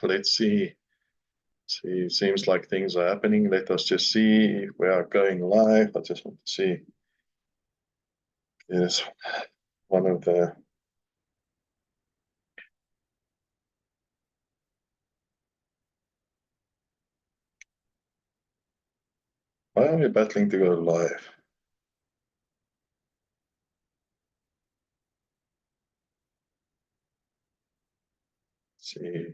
Let's see. See, seems like things are happening. Let us just see if we are going live. I just want to see. Yes, one of the. Why are we battling to go live? Let's see.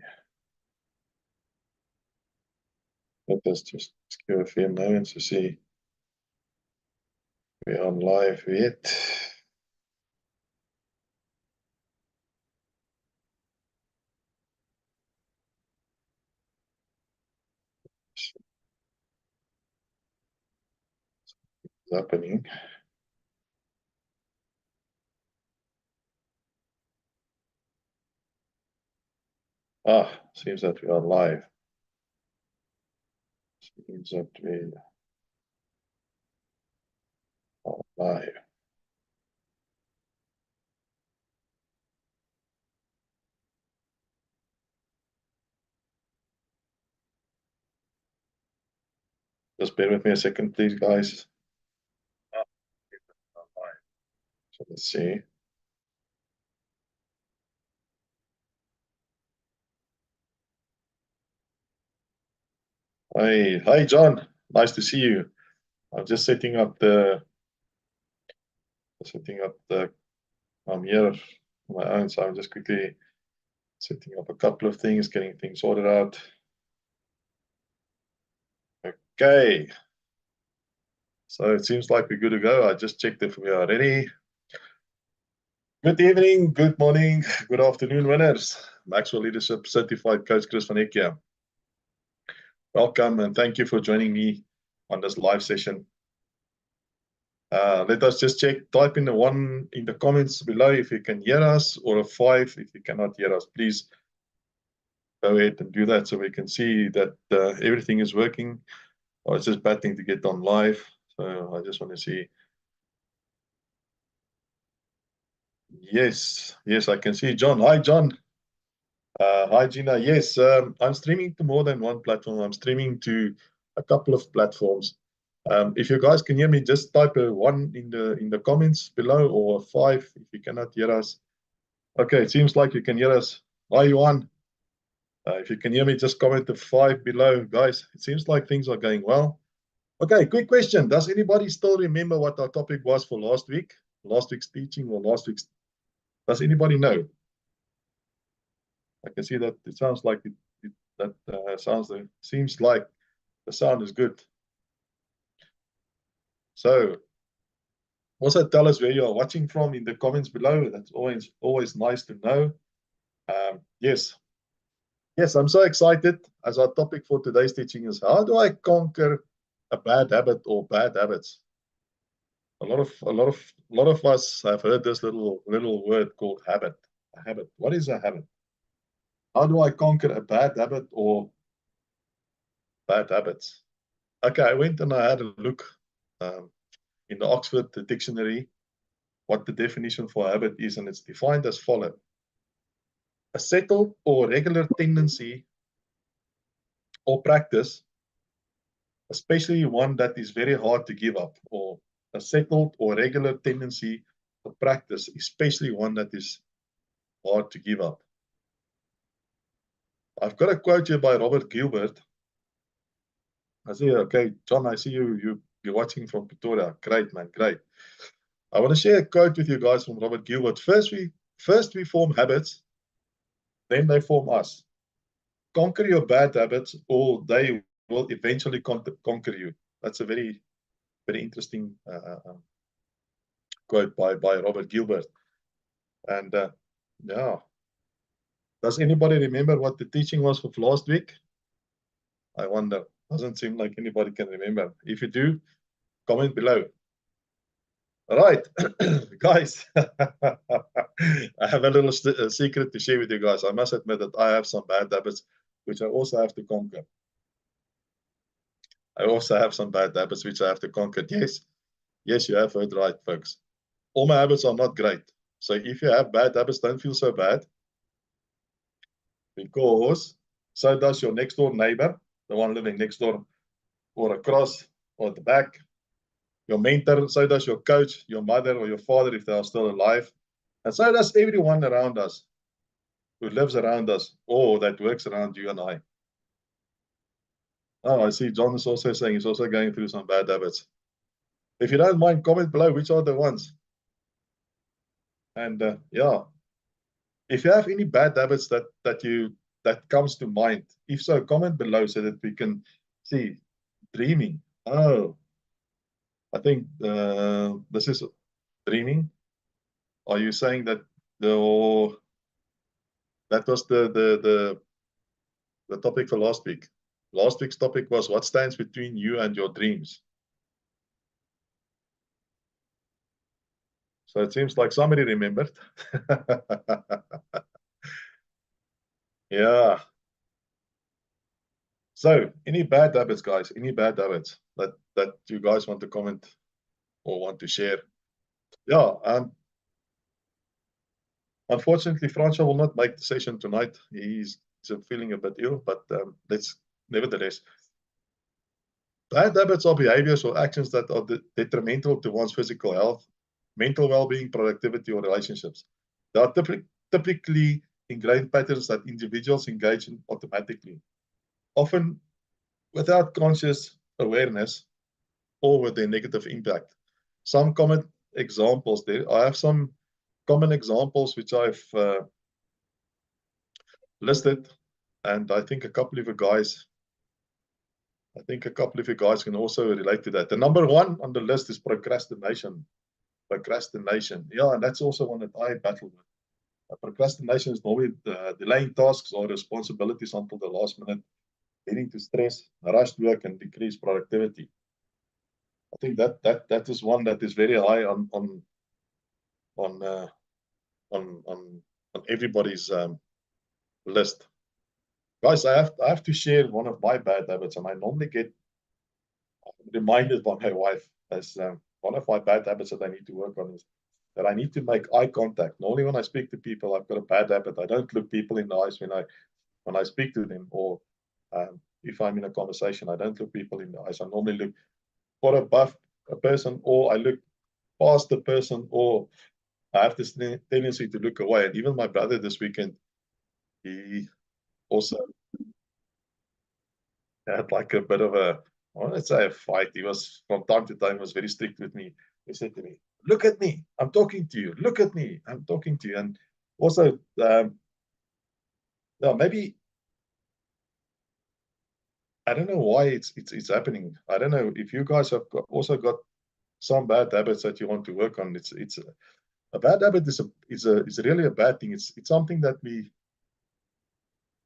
Let us just give a few moments to see. We're on live yet. What's happening? Seems that we are live. Seems that we are live. Just bear with me a second, please, guys. So let's see. Hi, John. Nice to see you. I'm just setting up the. I'm here on my own, so I'm just quickly setting up a couple of things, getting things sorted out. Okay. So it seems like we're good to go. I just checked if we are ready. Good evening, good morning, good afternoon, winners. Maxwell Leadership Certified Coach Chris van Eck here. Welcome and thank you for joining me on this live session. Let us just check. Type in the 1 in the comments below if you can hear us, or a 5 if you cannot hear us. Please go ahead and do that so we can see that everything is working. Or it's just battling to get on live. So I just want to see. Yes, I can see John. Hi, John. Hi, Gina. Yes, I'm streaming to more than one platform. I'm streaming to a couple of platforms. If you guys can hear me, just type a 1 in the comments below, or a 5 if you cannot hear us. Okay, it seems like you can hear us. Hi, Johan. If you can hear me, just comment the 5 below, guys. It seems like things are going well. Okay, quick question. Does anybody still remember what our topic was for last week? Last week's teaching or last week's? Does anybody know? I can see that it sounds like seems like the sound is good. So also tell us where you are watching from in the comments below. That's always nice to know. Yes, I'm so excited, as our topic for today's teaching is how do I conquer a bad habit or bad habits. A lot of us have heard this little word called habit. A habit. What is a habit? How do I conquer a bad habit or bad habits? Okay, I went and I had a look in the Oxford Dictionary what the definition for a habit is, and it's defined as follows: a settled or regular tendency or practice, especially one that is very hard to give up, or a settled or regular tendency or practice, especially one that is hard to give up. I've got a quote here by Robert Gilbert. I say, okay, John, I see you're watching from Pretoria. Great, man, great. I want to share a quote with you guys from Robert Gilbert. First we form habits, then they form us. Conquer your bad habits, or they will eventually conquer you. That's a very, very interesting quote by Robert Gilbert. And yeah, does anybody remember what the teaching was for last week? I wonder. Doesn't seem like anybody can remember. If you do, comment below. All right, guys, I have a little secret to share with you guys. I must admit that I have some bad habits, which I also have to conquer. I also have some bad habits which I have to conquer. Yes, you have heard right, folks. All my habits are not great. So if you have bad habits, don't feel so bad, because So does your next door neighbor, the one living next door or across or at the back. Your mentor, so does your coach, your mother or your father if they are still alive. And so does everyone around us who lives around us or that works around you and I. Oh, I see John is also saying he's also going through some bad habits. If you don't mind, comment below which are the ones. And yeah, if you have any bad habits that comes to mind, if so, comment below so that we can see. Dreaming. Oh, I think this is dreaming. Are you saying that that was the topic for last week? Last week's topic was what stands between you and your dreams. So it seems like somebody remembered. Yeah. So any bad habits, guys? Any bad habits that you guys want to comment or want to share? Yeah. Unfortunately, Francois will not make the session tonight. He's feeling a bit ill, but let's nevertheless. Bad habits are behaviors or actions that are detrimental to one's physical health, mental well-being, productivity, or relationships. They are typically ingrained patterns that individuals engage in automatically, often without conscious awareness or with their negative impact. Some common examples there. I have some common examples which I've listed, and I think a couple of you guys can also relate to that. The number one on the list is procrastination. Procrastination. Yeah, and that's also one that I battle with. Procrastination is normally delaying tasks or responsibilities until the last minute, leading to stress, rushed work, and decreased productivity. I think that is one that is very high on everybody's list. Guys, I have to share one of my bad habits, and I normally get reminded by my wife as one of my bad habits that I need to work on is that I need to make eye contact. Normally, when I speak to people, I've got a bad habit. I don't look people in the eyes when I speak to them, or if I'm in a conversation, I don't look people in the eyes. I normally look for above a person, or I look past the person, or I have this tendency to look away. And even my brother this weekend, he also had like a bit of a, I want to say a fight. He was, from time to time, was very strict with me. He said to me, look at me, I'm talking to you. Look at me, I'm talking to you. And also, yeah, maybe, I don't know why it's happening. I don't know if you guys have also got some bad habits that you want to work on. It's a bad habit is really a bad thing. It's something that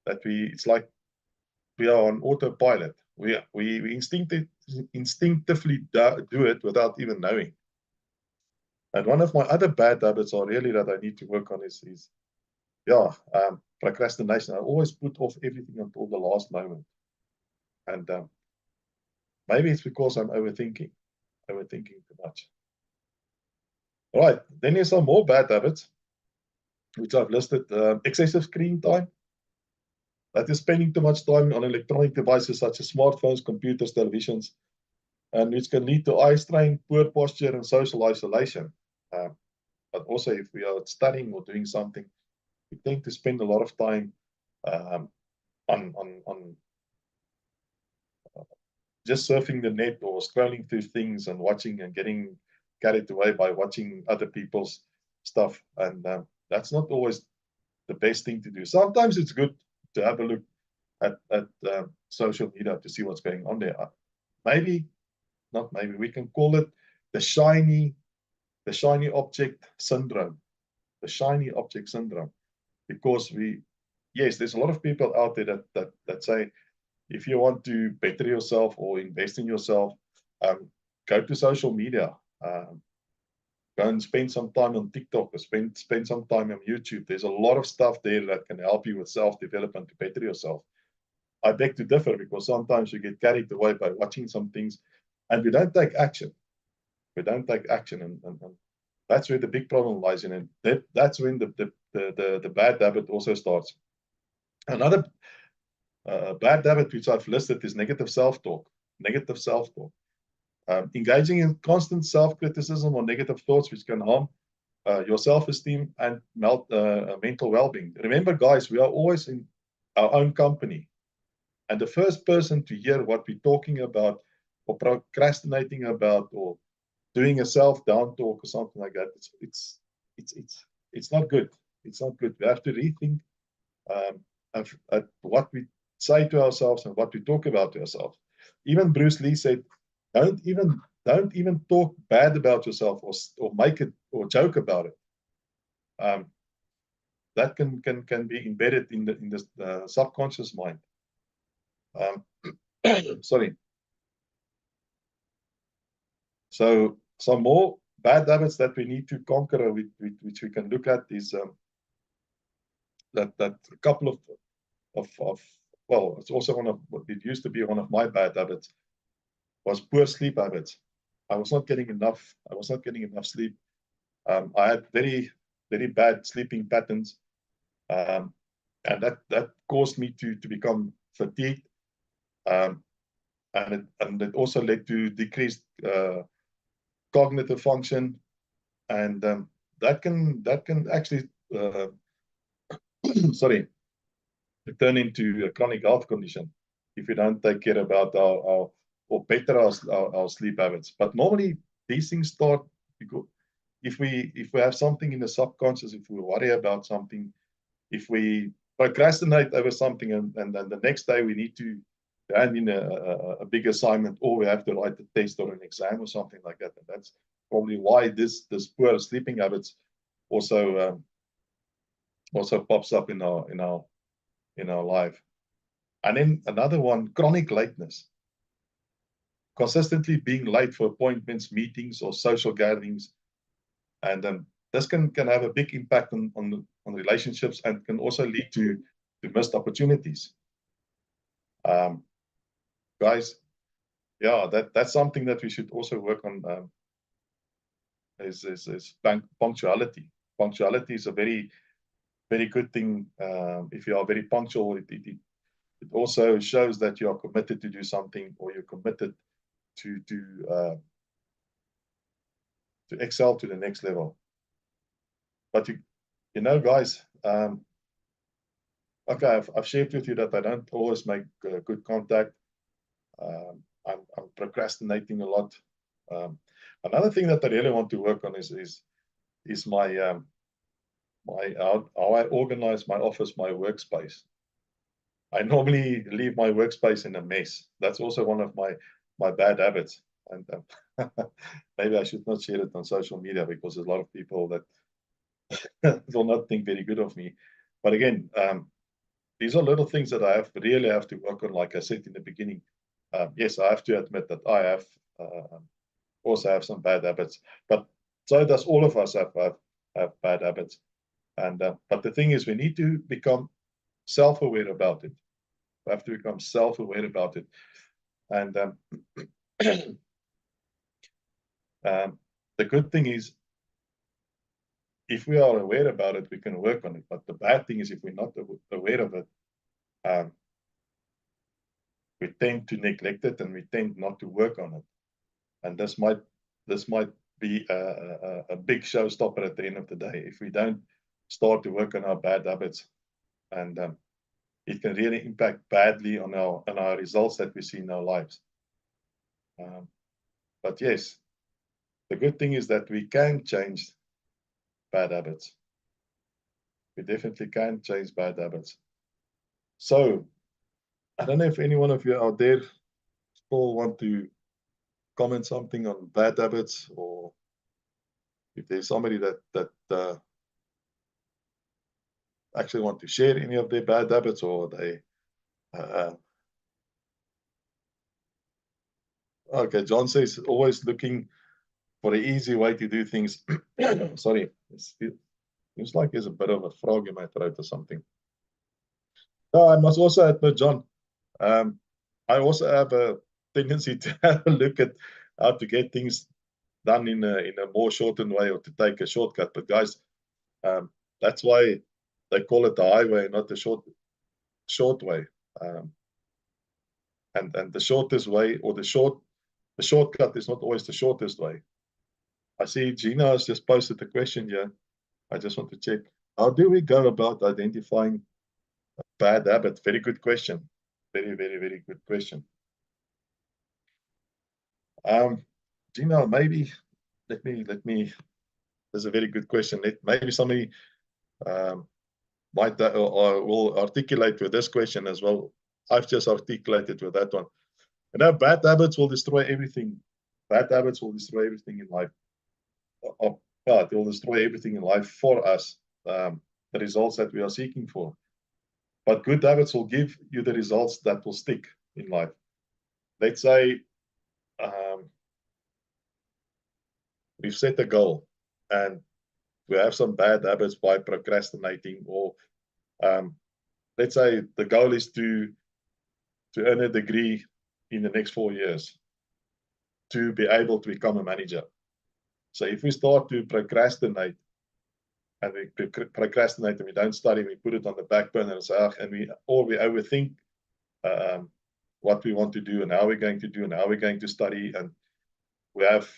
it's like we are on autopilot. We instinctively do it without even knowing. And one of my other bad habits are really that I need to work on is yeah, procrastination. I always put off everything until the last moment. And maybe it's because I'm overthinking too much. All right, then there's some more bad habits, which I've listed. Excessive screen time. That is spending too much time on electronic devices such as smartphones, computers, televisions, and which can lead to eye strain, poor posture, and social isolation. But also, if we are studying or doing something, we tend to spend a lot of time on just surfing the net or scrolling through things and watching and getting carried away by watching other people's stuff. And that's not always the best thing to do. Sometimes it's good to have a look at social media to see what's going on there. Maybe, not maybe, we can call it the shiny object syndrome. The shiny object syndrome. Because yes, there's a lot of people out there that say, if you want to better yourself or invest in yourself, go to social media. Go and spend some time on TikTok or spend some time on YouTube. There's a lot of stuff there that can help you with self-development to better yourself. I beg to differ because sometimes you get carried away by watching some things and we don't take action. We don't take action, and that's where the big problem lies in. And that's when the bad habit also starts. Another A bad habit which I've listed is negative self-talk. Negative self-talk. Engaging in constant self-criticism or negative thoughts which can harm your self-esteem and mental well-being. Remember, guys, we are always in our own company. And the first person to hear what we're talking about or procrastinating about or doing a self-down talk or something like that, it's not good. It's not good. We have to rethink at what we say to ourselves and what we talk about to ourselves. Even Bruce Lee said, don't even talk bad about yourself or make it or joke about it. That can be embedded in the subconscious mind. Sorry. So some more bad habits that we need to conquer, which we can look at, is that a couple of well, it's also one of what it used to be one of my bad habits was poor sleep habits. I was not getting enough. I was not getting enough sleep. I had very bad sleeping patterns, and that caused me to become fatigued, and it also led to decreased cognitive function, and that can actually sorry, turn into a chronic health condition if we don't take care about our or better our sleep habits. But normally these things start because if we have something in the subconscious, if we worry about something, if we procrastinate over something, and then the next day we need to hand in a big assignment, or we have to write a test or an exam or something like that. And that's probably why this poor sleeping habits also pops up in our life. And then another one, chronic lateness. Consistently being late for appointments, meetings, or social gatherings. And this can have a big impact on relationships and can also lead to missed opportunities. Guys, yeah, that's something that we should also work on, is punctuality. Punctuality is a very good thing. If you are very punctual, it also shows that you are committed to do something, or you're committed to excel to the next level. But you know, guys, okay, I've shared with you that I don't always make good contact. I'm procrastinating a lot. Another thing that I really want to work on is my how I organize my office, my workspace. I normally leave my workspace in a mess. That's also one of my bad habits. And maybe I should not share it on social media because there's a lot of people that will not think very good of me. But again, these are little things that I really have to work on. Like I said in the beginning, yes, I have to admit that I have also have some bad habits, but so does all of us have bad habits. And but the thing is, we need to become self-aware about it. We have to become self-aware about it. And the good thing is, if we are aware about it, we can work on it. But the bad thing is, if we're not aware of it, we tend to neglect it and we tend not to work on it. And this might be a big showstopper at the end of the day if we don't start to work on our bad habits, and it can really impact badly on our results that we see in our lives. But yes, the good thing is that we can change bad habits. We definitely can change bad habits. So I don't know if any one of you out there still want to comment something on bad habits, or if there's somebody that actually want to share any of their bad habits, or they okay, John says always looking for an easy way to do things. Sorry, it seems like there's a bit of a frog in my throat or something. No, I must also admit, John, I also have a tendency to have a look at how to get things done in a more shortened way, or to take a shortcut. But guys, that's why they call it the highway, not the short way. And the shortest way, or the shortcut is not always the shortest way. I see Gina has just posted a question here. I just want to check. How do we go about identifying a bad habit? Very good question. Very, very, very good question. Gina, maybe let me. That's a very good question. Maybe somebody might or will articulate with this question as well. I've just articulated with that one. You know, bad habits will destroy everything. Bad habits will destroy everything in life. It will destroy everything in life for us, the results that we are seeking for. But good habits will give you the results that will stick in life. Let's say we've set a goal and we have some bad habits by procrastinating, or let's say the goal is to earn a degree in the next 4 years to be able to become a manager. So if we start to procrastinate, and we procrastinate and we don't study, we put it on the back burner and say, and we overthink what we want to do and how we're going to do and how we're going to study, and we have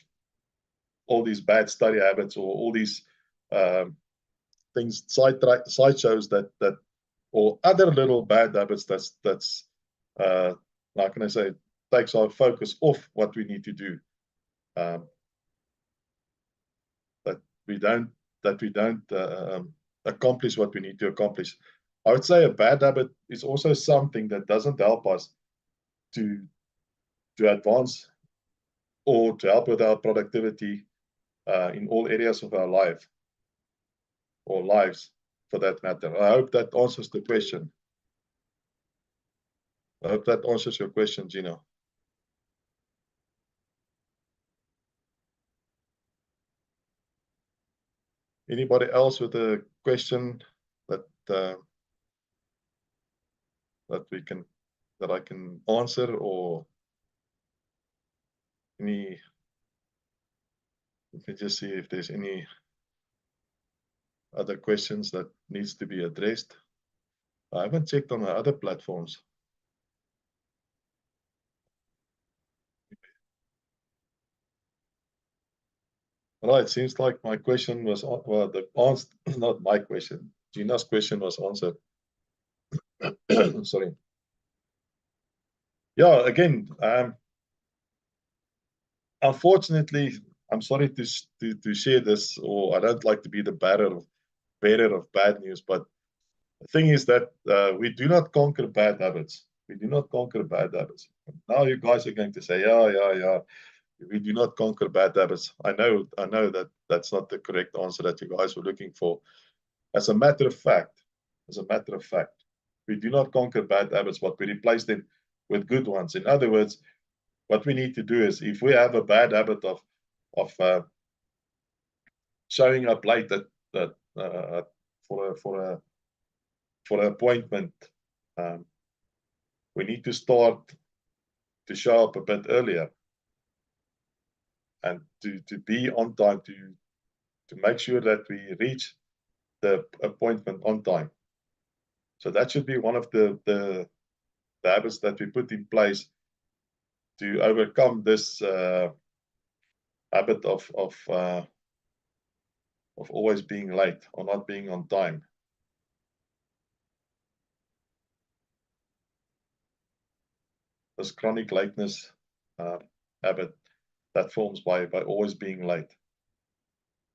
all these bad study habits or all these things, side shows that or other little bad habits that's how can I say, takes our focus off what we need to do. That we don't accomplish what we need to accomplish. I would say a bad habit is also something that doesn't help us to advance or to help with our productivity in all areas of our life, or lives for that matter. I hope that answers the question. I hope that answers your question, Gina. Anybody else with a question that I can answer, or any? Let me just see if there's any other questions that needs to be addressed. I haven't checked on the other platforms. All right, seems like my question was, well, the answer, not my question, Gina's question was answered. Sorry. Yeah, again, unfortunately, I'm sorry to share this, or I don't like to be the bearer of bad news, but the thing is that we do not conquer bad habits. We do not conquer bad habits. Now you guys are going to say, yeah. We do not conquer bad habits. I know that that's not the correct answer that you guys were looking for. As a matter of fact, we do not conquer bad habits, but we replace them with good ones. In other words, what we need to do is, if we have a bad habit of showing up late for an appointment, we need to start to show up a bit earlier, and to be on time, to make sure that we reach the appointment on time. So that should be one of the habits that we put in place to overcome this habit of always being late or not being on time. This chronic lateness habit that forms by always being late.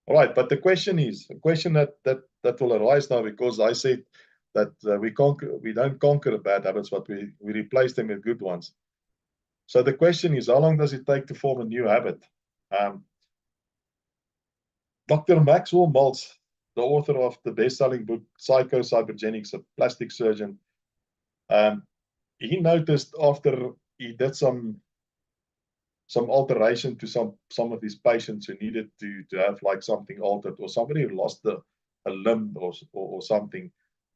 All right, but the question that will arise now, because I said that we don't conquer bad habits, but we replace them with good ones. So the question is, how long does it take to form a new habit? Dr. Maxwell Maltz, the author of the best-selling book Psycho-Cybergenics, a plastic surgeon, he noticed after he did some alteration to some of his patients who needed to have like something altered, or somebody who lost a limb or something.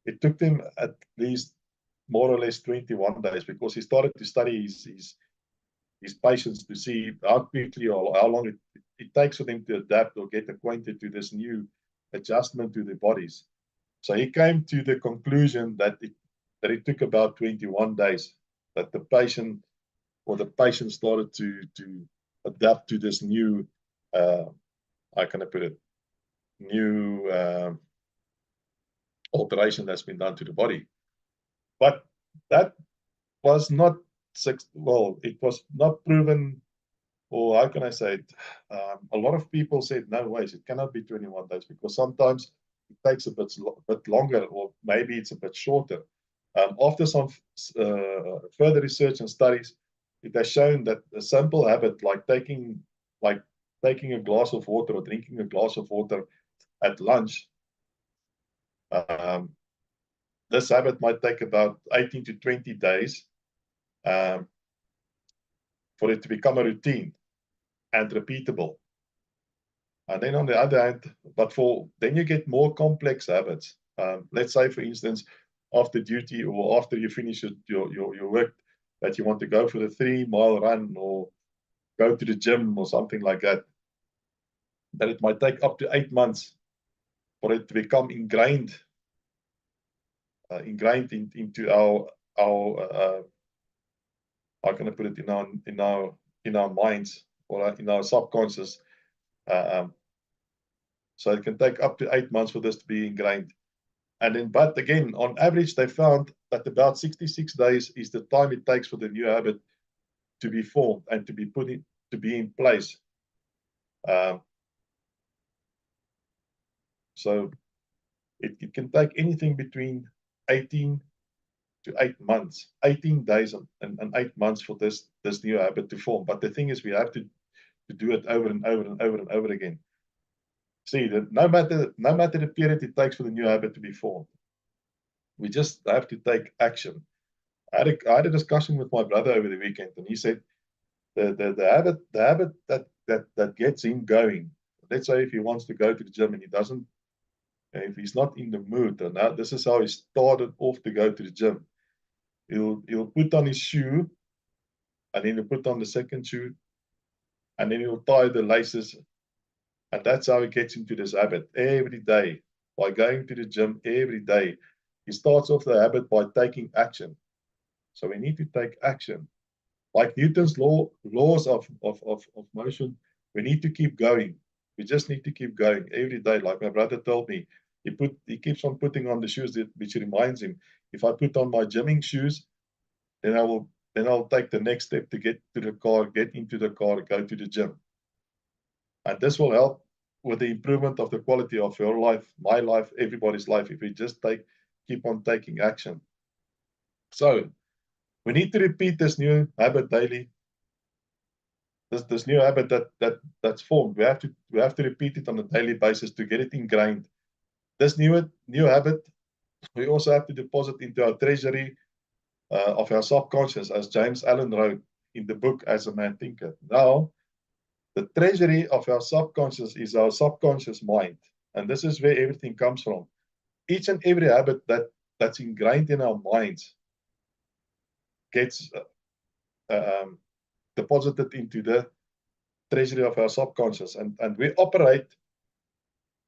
It took them at least more or less 21 days, because he started to study his patients to see how quickly or how long it takes for them to adapt or get acquainted to this new adjustment to their bodies. So he came to the conclusion that it took about 21 days, that the patient or the patient started to adapt to this new, how can I put it, new alteration that's been done to the body. But that was not, well, it was not proven, or how can I say it? A lot of people said, no ways, it cannot be 21 days, because sometimes it takes a bit longer, or maybe it's a bit shorter. After some further research and studies, it has shown that a simple habit like taking a glass of water or drinking a glass of water at lunch, this habit might take about 18 to 20 days for it to become a routine and repeatable. And then on the other hand, then you get more complex habits. Let's say, for instance, after duty or after you finish your work, that you want to go for the 3-mile run or go to the gym or something like that, that it might take up to 8 months for it to become ingrained into our how can I put it, in our minds, or in our subconscious. So it can take up to 8 months for this to be ingrained. And then, but again, on average, they found that about 66 days is the time it takes for the new habit to be formed and to be in place. So it can take anything between 18 to 8 months, 18 days and 8 months for this new habit to form. But the thing is, we have to do it over and over and over and over again. See, that no matter the period it takes for the new habit to be formed, we just have to take action. I had a discussion with my brother over the weekend, and he said the habit that gets him going. Let's say if he wants to go to the gym and he doesn't, if he's not in the mood, and now this is how he started off to go to the gym. He'll put on his shoe, and then he'll put on the second shoe, and then he'll tie the laces, and that's how he gets into this habit every day, by going to the gym every day. He starts off the habit by taking action. So we need to take action. Like Newton's laws of motion, we need to keep going. We just need to keep going every day. Like my brother told me, he keeps on putting on the shoes, which reminds him, if I put on my gymming shoes, then I'll take the next step to get to the car, get into the car, go to the gym. And this will help with the improvement of the quality of your life, my life, everybody's life, if we just keep on taking action. So we need to repeat this new habit daily. This new habit that's formed. We have to repeat it on a daily basis to get it ingrained. This new habit, we also have to deposit into our treasury of our subconscious, as James Allen wrote in the book As a Man Thinketh. Now, the treasury of our subconscious is our subconscious mind, and this is where everything comes from. Each and every habit that's ingrained in our minds gets deposited into the treasury of our subconscious, and we operate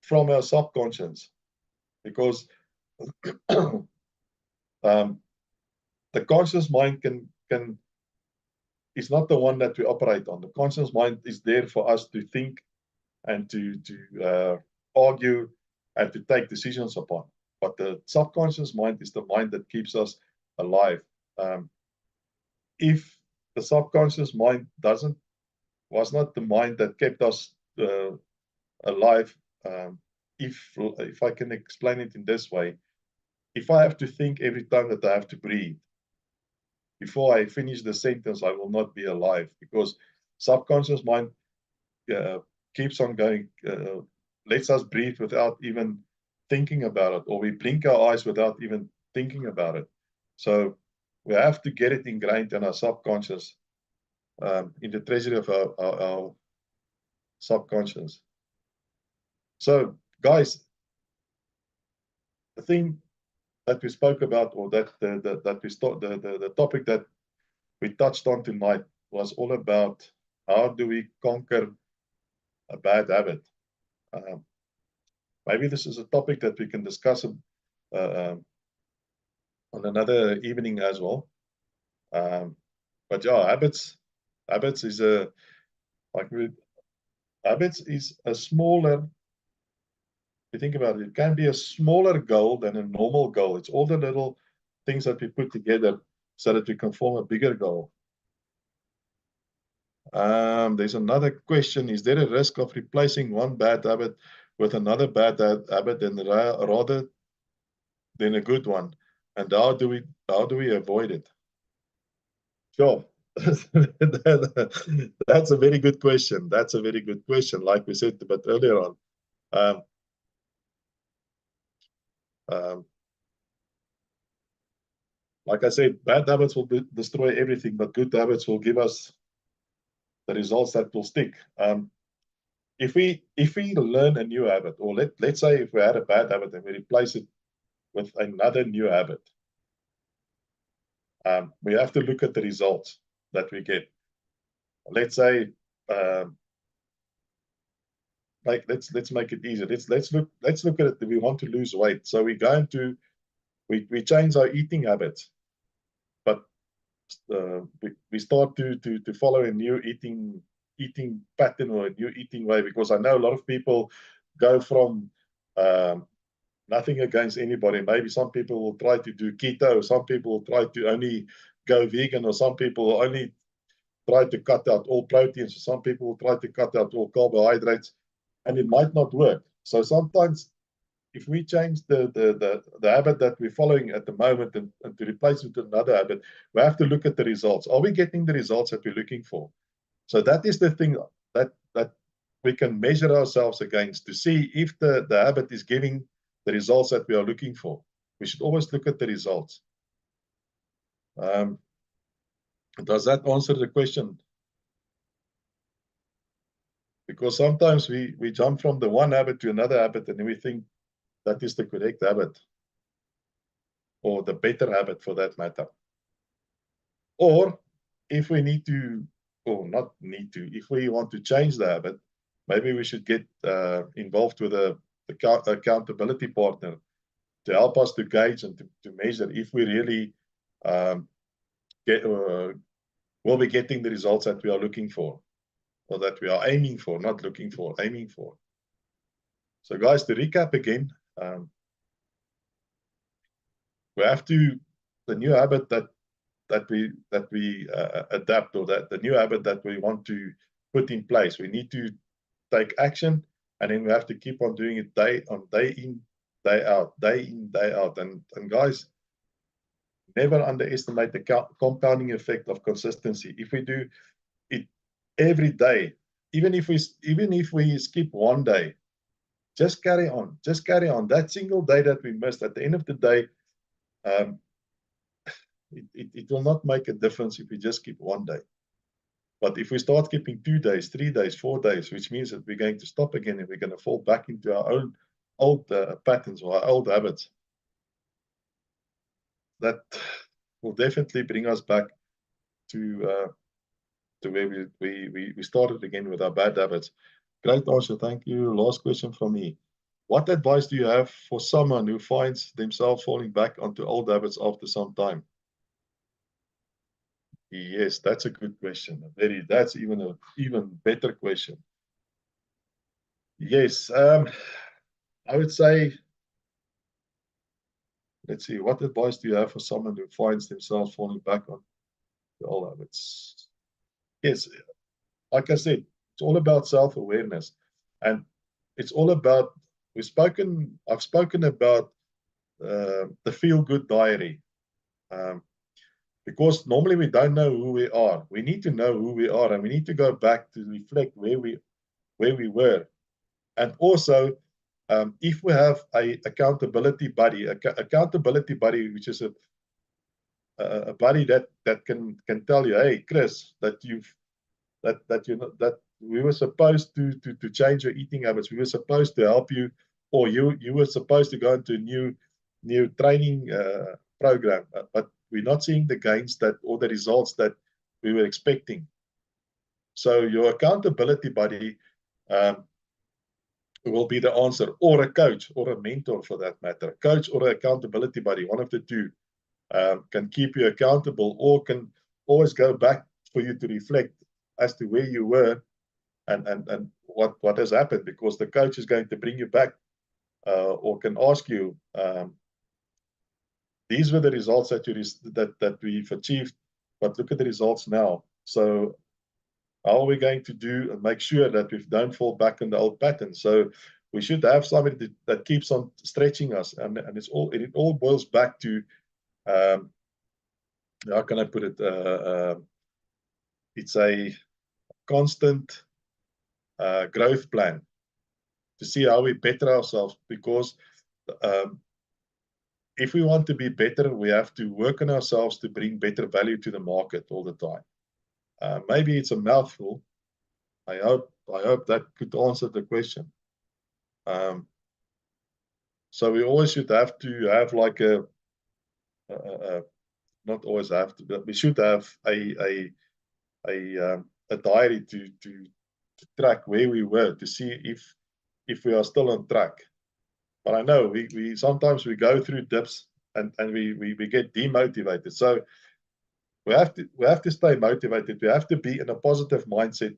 from our subconscious, because the conscious mind is not the one that we operate on. The conscious mind is there for us to think and to argue and to take decisions upon. But the subconscious mind is the mind that keeps us alive. If the subconscious mind was not the mind that kept us alive, if I can explain it in this way, if I have to think every time that I have to breathe, before I finish the sentence, I will not be alive, because subconscious mind keeps on going, lets us breathe without even thinking about it, or we blink our eyes without even thinking about it. So we have to get it ingrained in our subconscious, in the treasury of our subconscious. So, guys, the thing that we spoke about, or that the topic that we touched on tonight, was all about how do we conquer a bad habit. Maybe this is a topic that we can discuss on another evening as well. But yeah, habits is a like habits is a smaller. You think about it, it can be a smaller goal than a normal goal. It's all the little things that we put together so that we can form a bigger goal. There's another question. Is there a risk of replacing one bad habit with another bad habit and rather than a good one? And how do we avoid it? Sure. That's a very good question. That's a very good question. Like we said a bit earlier on. Um, um, like I said, bad habits will destroy everything, but good habits will give us the results that will stick. If we learn a new habit, or let's say if we had a bad habit and we replace it with another new habit, we have to look at the results that we get. Let's say, like let's make it easier. Let's look at it. We want to lose weight, so we're going to we change our eating habits, but we start to follow a new eating pattern or a new eating way, because I know a lot of people go from nothing against anybody. Maybe some people will try to do keto, some people will try to only go vegan, or some people will only try to cut out all proteins, some people will try to cut out all carbohydrates, and it might not work. So sometimes if we change the habit that we're following at the moment and to replace it with another habit, we have to look at the results. Are we getting the results that we're looking for? So that is the thing that we can measure ourselves against to see if the habit is giving the results that we are looking for. We should always look at the results. Does that answer the question? Because sometimes we jump from the one habit to another habit and we think that is the correct habit, or the better habit for that matter. Or if we need to, or not need to, if we want to change the habit, maybe we should get involved with a accountability partner to help us to gauge and to measure if we really will be getting the results that we are looking for, or that we are aiming for, not looking for, aiming for. So guys, to recap again, we have to, the new habit that we adapt, or that the new habit that we want to put in place, we need to take action, and then we have to keep on doing it day in, day out, day in, day out. And guys, never underestimate the compounding effect of consistency. If we do it every day, even if we skip one day, just carry on. Just carry on. That single day that we missed, at the end of the day, it will not make a difference if we just skip one day. But if we start skipping 2 days, 3 days, 4 days, which means that we're going to stop again and we're going to fall back into our own old patterns or our old habits, that will definitely bring us back to where we started again with our bad habits. Great answer. Thank you. Last question from me. What advice do you have for someone who finds themselves falling back onto old habits after some time? Yes, that's a good question. That's even an even better question. Yes, I would say, let's see, what advice do you have for someone who finds themselves falling back on the old habits? Yes, like I said, it's all about self-awareness, and it's all about, I've spoken about the feel-good diary. Because normally we don't know who we are. We need to know who we are, and we need to go back to reflect where we were. And also, if we have a accountability buddy, which is a buddy that can tell you, hey, Chris, that we were supposed to change your eating habits. We were supposed to help you, or you were supposed to go into a new training program, but we're not seeing the gains or the results that we were expecting. So your accountability buddy will be the answer, or a coach, or a mentor for that matter. A coach or an accountability buddy, one of the two, can keep you accountable, always go back for you to reflect as to where you were and what has happened, because the coach is going to bring you back or can ask you, these were the results that we've achieved, but look at the results now. So how are we going to do and make sure that we don't fall back in the old pattern? So we should have somebody that keeps on stretching us, and it all boils back to how can I put it? It's a constant growth plan to see how we better ourselves, because if we want to be better, we have to work on ourselves to bring better value to the market all the time. Maybe it's a mouthful. I hope that could answer the question. So we always should have to have like not always have to, but we should have a diary to track where we were, to see if we are still on track. But I know we sometimes we go through dips and we get demotivated. So we have to stay motivated. We have to be in a positive mindset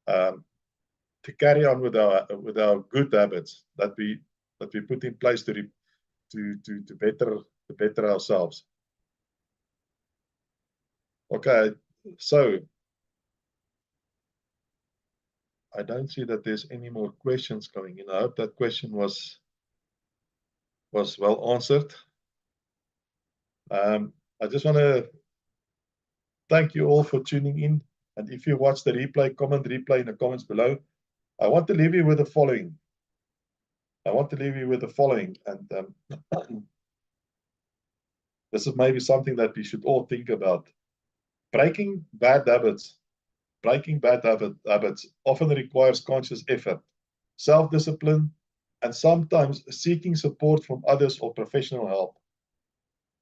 to carry on with our good habits that we put in place to better ourselves. Okay, so I don't see that there's any more questions coming in. I hope that question was well answered. I just want to thank you all for tuning in. And if you watch the replay, comment replay in the comments below. I want to leave you with the following. And this is maybe something that we should all think about. Breaking bad habits often requires conscious effort, self-discipline, and sometimes seeking support from others or professional help.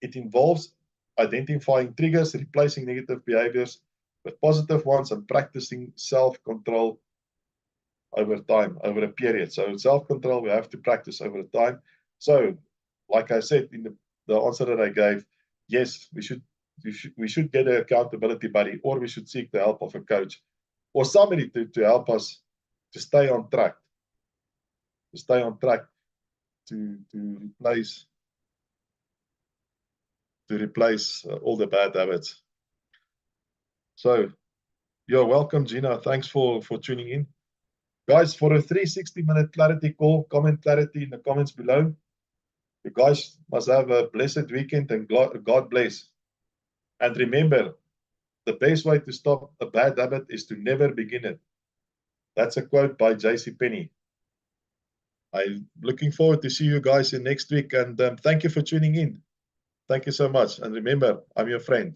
It involves identifying triggers, replacing negative behaviors with positive ones, and practicing self-control over time, over a period. So self-control we have to practice over time. So, like I said in the answer that I gave, yes, we should get an accountability buddy, or we should seek the help of a coach or somebody to help us to stay on track. To replace all the bad habits. So you're welcome, Gina. Thanks for tuning in. Guys, for a 360-minute clarity call, comment clarity in the comments below. You guys must have a blessed weekend and God bless. And remember, the best way to stop a bad habit is to never begin it. That's a quote by J.C. Penney. I'm looking forward to see you guys in next week, and thank you for tuning in. Thank you so much. And remember, I'm your friend.